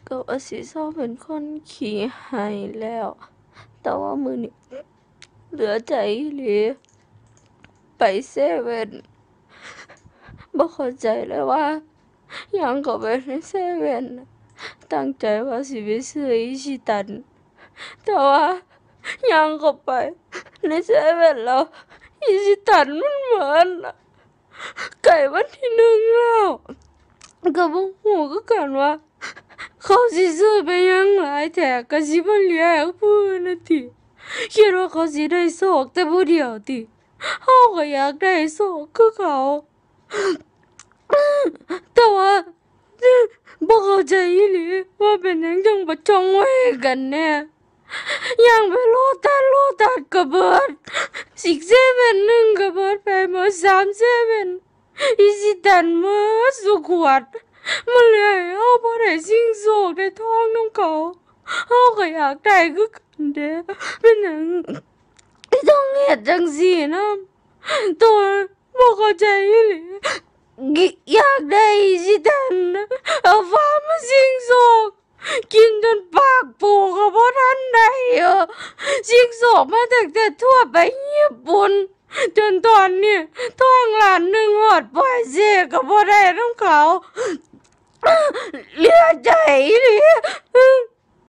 ก็ว่าสิเศร้าเป็นคนขี้หายแล้ว แต่ว่ามื้อนี้เหลือใจอีหลีไปเซเว่นบ่เข้าใจเลยว่าหยังเข้าไปในเซเว่นน่ะตั้งใจว่าสิไปซื้ออิชิตัน แต่ว่าย่างเข้าไปในเซเว่นแล้วอิชิตันมันเหมือนไก่วันที่หนึ่งแล้วก็บ่ฮู้คือกันว่าเขาสิซื้อไปหยังหลายแท้ก็สิบ่เหลือให้ผู้อื่นน่ะติคิดว่าเขาสิได้โชคแต่ผู้เดียวติเราก็อยากได้โชคคือเขาแต่ว่าบ่เข้าใจอีหลีว่าเป็นหยังจังบ่จองไว้กันแน่ย่างไปโลตัสก็เบิดอีกเซเว่นหนึ่งก็เบิดไปหมด3 เซเว่นอิชิตันหมดสุขวดมันเหลือให้เราบ่ได้สิ่งโชคได้ทองนำเขาเราก็อยากได้คือกันเด้เป็นหยังต้องเฮ็ดจังซี้นำตัวบ่เข้าใจอีหลีอยากได้อิชิตันเอาฟ้ามาสิ่งโชคกินจนปากปูก็บ่ทันได้สิ่งโชคมาตั้งแต่ทั่วไปญี่ปุ่นจนตอนนี้ท้องล้านหนึ่งฮอดปลอยเสียก็บ่ได้นำเขาเหลือใจอีหลี